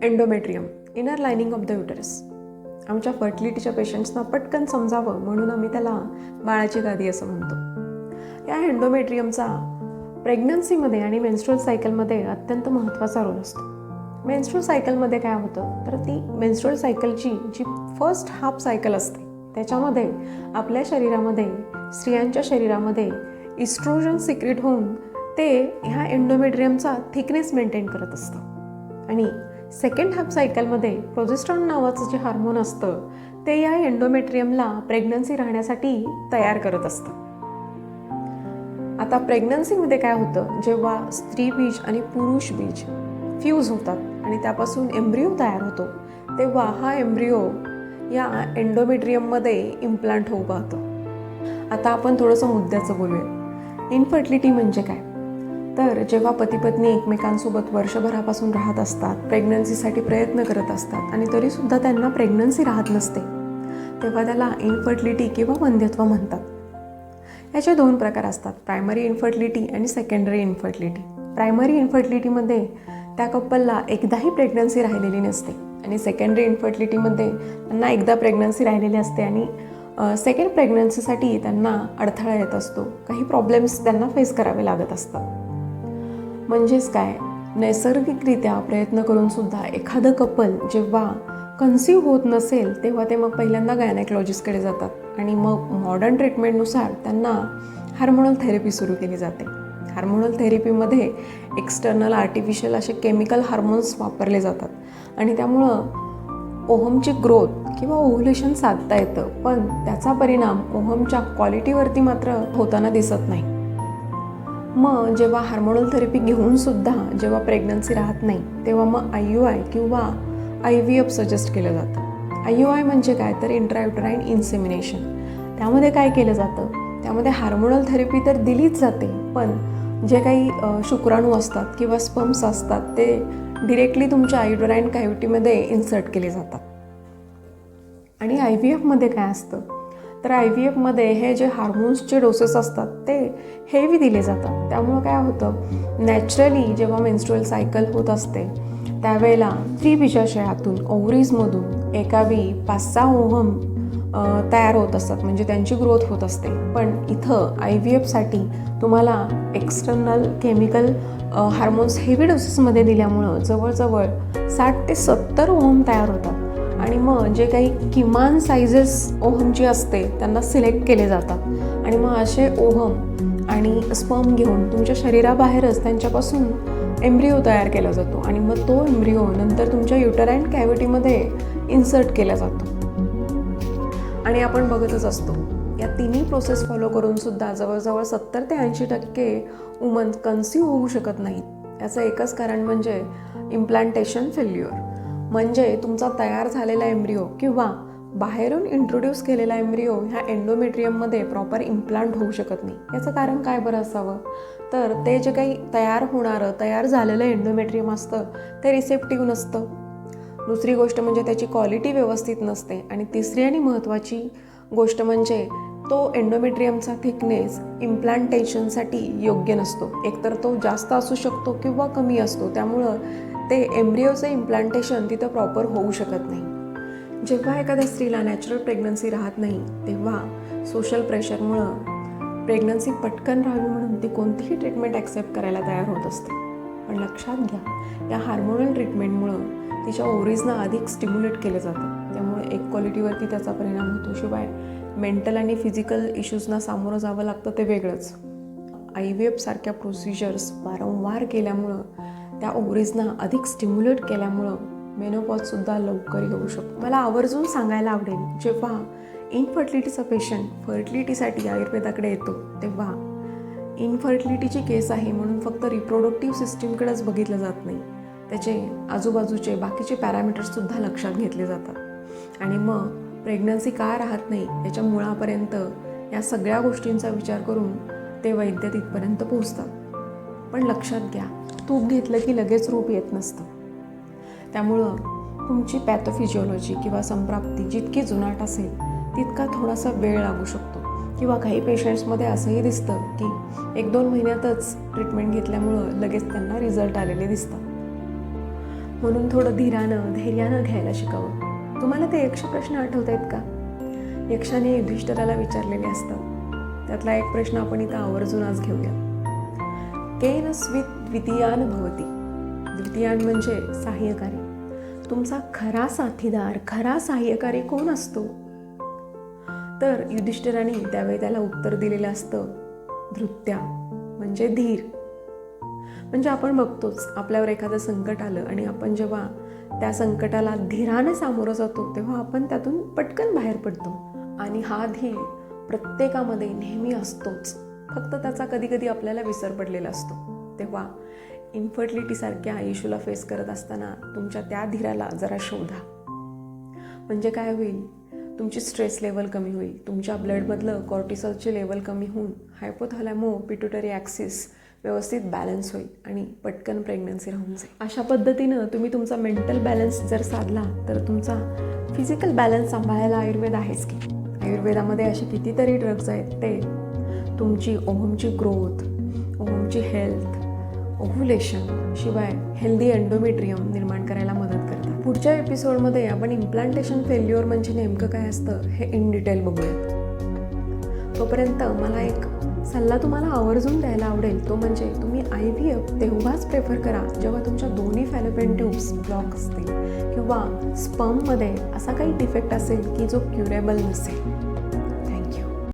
Endometrium, inner lining of the uterus. आमच्या फर्टिलिटीच्या पेशंट्सना पटकन समजावं म्हणून आम्ही त्याला बाळाची गादी असं म्हणतो. या एंडोमेट्रियमचा प्रेग्नन्सीमध्ये आणि मेन्स्ट्रुअल सायकलमध्ये अत्यंत महत्त्वाचा रोल असतो. मेन्स्ट्रुअल सायकलमध्ये काय होतं तर ती मेन्स्ट्रुअल सायकलची जी फर्स्ट हाफ सायकल असते त्याच्यामध्ये आपल्या शरीरामध्ये, स्त्रियांच्या शरीरामध्ये इस्ट्रोजन सिक्रेट होऊन ते ह्या एंडोमेट्रियमचा थिकनेस मेंटेन करत असतं. आणि सेकंड हाफ सायकलमध्ये प्रोजेस्टेरॉन नावाचं जे हार्मोन असतं ते या एंडोमेट्रियमला प्रेग्नन्सी राहण्यासाठी तयार करत असतं. आता प्रेग्नन्सीमध्ये काय होतं, जेव्हा स्त्री बीज आणि पुरुष बीज फ्यूज होतात आणि त्यापासून एम्ब्रिओ तयार होतो तेव्हा हा एम्ब्रिओ या एंडोमेट्रियममध्ये इम्प्लांट होऊ पाहतं. आता आपण थोडंसं मुद्द्याचं बोलूया. इनफर्टिलिटी म्हणजे काय, तर जेव्हा पती पत्नी एकमेकांसोबत वर्षभरापासून राहत असतात, प्रेग्नन्सीसाठी प्रयत्न करत असतात आणि तरीसुद्धा त्यांना प्रेग्नन्सी राहत नसते तेव्हा त्याला इनफर्टिलिटी किंवा वंध्यत्व म्हणतात. याचे दोन प्रकार असतात, प्रायमरी इनफर्टिलिटी आणि सेकंडरी इनफर्टिलिटी. प्रायमरी इनफर्टिलिटीमध्ये त्या कपलला एकदाही प्रेग्नन्सी राहिलेली नसते आणि सेकंडरी इनफर्टिलिटीमध्ये त्यांना एकदा प्रेग्नन्सी राहिलेली असते आणि सेकंड प्रेग्नन्सीसाठी त्यांना अडथळा येत असतो, काही प्रॉब्लेम्स त्यांना फेस करावे लागत असतात. म्हणजेच काय, नैसर्गिकरित्या प्रयत्न करूनसुद्धा एखादं कपल जेव्हा कन्सीव्ह होत नसेल तेव्हा ते मग पहिल्यांदा गायनेकॉलॉजिस्टकडे जातात आणि मग मॉडर्न ट्रीटमेंटनुसार त्यांना हार्मोनल थेरपी सुरू केली जाते. हार्मोनल थेरपीमध्ये एक्सटर्नल आर्टिफिशियल असे केमिकल हार्मोन्स वापरले जातात आणि त्यामुळं ओव्हमची ग्रोथ किंवा ओव्ह्युलेशन साधता येतं, पण त्याचा परिणाम ओव्हमच्या क्वालिटीवरती मात्र होताना दिसत नाही. मग जेव्हा हार्मोनल थेरपी घेऊनसुद्धा जेव्हा प्रेग्नन्सी राहत नाही तेव्हा मग IUI किंवा IVF सजेस्ट केलं जातं. IUI म्हणजे काय तर इंट्रायुटराईन इन्सेमिनेशन. त्यामध्ये काय केलं जातं, त्यामध्ये हार्मोनल थेरपी तर दिलीच जाते, पण जे काही शुक्राणू असतात किंवा स्पर्म्स असतात ते डिरेक्टली तुमच्या युटराईन कॅव्हिटीमध्ये इन्सर्ट केले जातात. आणि IVFमध्ये काय असतं तर IVFमध्ये हे जे हार्मोन्सचे डोसेस असतात ते हेवी दिले जातात. त्यामुळं काय होतं, नॅचरली जेव्हा मेन्स्ट्रुअल सायकल होत असते त्यावेळेला स्त्रीबीजाशयातून ओव्हरीजमधून एकावेळी 5-6 ओव्हम तयार होत असतात, म्हणजे त्यांची ग्रोथ होत असते. पण इथं IVFसाठी तुम्हाला एक्सटर्नल केमिकल हार्मोन्स हेवी डोसेसमध्ये दिल्यामुळं जवळजवळ 60 ते 70 ओव्हम तयार होतात आणि मग जे काही किमान सायझेस ओव्हमची असते त्यांना सिलेक्ट केले जातात आणि मग असे ओव्हम आणि स्पर्म घेऊन तुमच्या शरीराबाहेरच त्यांच्यापासून एम्ब्रिओ तयार केला जातो आणि मग तो एम्ब्रिओ नंतर तुमच्या युटराईन कॅव्हिटीमध्ये इन्सर्ट केला जातो. आणि आपण बघतच असतो या तिन्ही प्रोसेस फॉलो करूनसुद्धा जवळजवळ 70 ते 80% वुमन कन्सीव्ह होऊ शकत नाहीत. याचं एकच कारण म्हणजे इम्प्लांटेशन फेल्युअर. म्हणजे तुमचा तयार झालेला एम्ब्रिओ किंवा बाहेरून इंट्रोड्यूस केलेला एम्ब्रिओ ह्या एंडोमेट्रियममध्ये प्रॉपर इम्प्लांट होऊ शकत नाही. याचं कारण काय बरं असावं, तर ते जे काही तयार झालेलं एंडोमेट्रियम असतं ते रिसेप्टिव्ह नसतं. दुसरी गोष्ट म्हणजे त्याची क्वालिटी व्यवस्थित नसते आणि तिसरी आणि महत्त्वाची गोष्ट म्हणजे तो एंडोमेट्रियमचा थिकनेस इम्प्लांटेशनसाठी योग्य नसतो. एकतर तो जास्त असू शकतो किंवा कमी असतो, त्यामुळं ते एम्ब्रिओचं इम्प्लांटेशन तिथं प्रॉपर होऊ शकत नाही. जेव्हा एखाद्या स्त्रीला नॅचरल प्रेग्नन्सी राहत नाही तेव्हा सोशल प्रेशरमुळं प्रेग्नन्सी पटकन राहावी म्हणून ती कोणतीही ट्रीटमेंट ॲक्सेप्ट करायला तयार होत असते. पण लक्षात घ्या, या हार्मोनल ट्रीटमेंटमुळं तिच्या ओव्हरीजना अधिक स्टिम्युलेट केलं जातं, त्यामुळे एक क्वालिटीवरती त्याचा परिणाम होतो. शिवाय मेंटल आणि फिजिकल इश्यूजना सामोरं जावं लागतं ते वेगळंच. IVF सारख्या प्रोसिजर्स वारंवार केल्यामुळं त्या ओव्हरीजना अधिक स्टिम्युलेट केल्यामुळं मेनोपॉजसुद्धा लवकर येऊ शकतो. मला आवर्जून सांगायला आवडेल, जेव्हा इनफर्टिलिटीचा पेशंट फर्टिलिटीसाठी आयुर्वेदाकडे येतो तेव्हा इनफर्टिलिटीची केस आहे म्हणून फक्त रिप्रोडक्टिव्ह सिस्टीमकडेच बघितलं जात नाही, त्याचे आजूबाजूचे बाकीचे पॅरामीटर्ससुद्धा लक्षात घेतले जातात आणि मग प्रेग्नन्सी का राहत नाही याच्या मुळापर्यंत या सगळ्या गोष्टींचा विचार करून ते वैद्य तिथपर्यंत पोहोचतात. पण लक्षात घ्या, तूप घेतलं की लगेच रूप येत नसतं. त्यामुळं तुमची पॅथोफिजिओलॉजी किंवा संप्राप्ती जितकी जुनाट असेल तितका थोडासा वेळ लागू शकतो किंवा काही पेशंट्समध्ये असंही दिसतं की 1-2 महिन्यातच ट्रीटमेंट घेतल्यामुळं लगेच त्यांना रिझल्ट आलेले दिसतात. म्हणून थोडं धैर्यानं घ्यायला शिकावं. तुम्हाला ते यक्ष प्रश्न आठवत आहेत का? यक्षाने युधिष्ठिराला विचारलेले असतात. त्यातला एक प्रश्न आपण इथं आवर्जून आज घेऊया. केन द्वितीयान भवती. द्वितीयान म्हणजे सहाय्यकारी. तुमचा खरा साथीदार, खरा सहाय्यकारी कोण असतो? तर युधिष्ठिराने त्यावेळी त्याला उत्तर दिलेलं असतं धृत्या, म्हणजे धीर. म्हणजे आपण बघतोच, आपल्यावर एखादं संकट आलं आणि आपण जेव्हा त्या संकटाला धीराने सामोरं जातो तेव्हा आपण त्यातून पटकन बाहेर पडतो. आणि हा धीर प्रत्येकामध्ये नेहमी असतोच, फक्त त्याचा कधी कधी आपल्याला विसर पडलेला असतो. तेव्हा इन्फर्टिलिटीसारख्या इश्यूला फेस करत असताना तुमच्या त्या धीराला जरा शोधा. म्हणजे काय होईल, तुमची स्ट्रेस लेवल कमी होईल, तुमच्या ब्लडमधलं कॉर्टिसॉलचे लेवल कमी होऊन हायपोथॅलॅमो पिट्युटरी ॲक्सिस व्यवस्थित बॅलन्स होईल आणि पटकन प्रेग्नन्सी राहून जाईल. अशा पद्धतीनं तुम्ही तुमचा मेंटल बॅलन्स जर साधला तर तुमचा फिजिकल बॅलन्स सांभाळायला आयुर्वेद आहेच की. आयुर्वेदामध्ये असे कितीतरी ड्रग्ज आहेत, ते तुमची ओव्हमची ग्रोथ, ओव्हमची हेल्थ, ओव्हुलेशन शिवाय हेल्दी एंडोमेट्रियम निर्माण करायला मदत करतात. पुढच्या एपिसोडमध्ये आपण इम्प्लांटेशन फेल्युअर म्हणजे नेमकं काय असतं हे इन डिटेल बघूयात. तोपर्यंत मला एक सल्ला तुम्हाला आवर्जून द्यायला आवडेल, तो म्हणजे तुम्ही IVF तेव्हाच प्रेफर करा जेव्हा तुमच्या दोन्ही फॅलोपियन ट्यूब्स ब्लॉक असतील किंवा स्पर्ममध्ये असा काही डिफेक्ट असेल की जो क्युरेबल नसेल.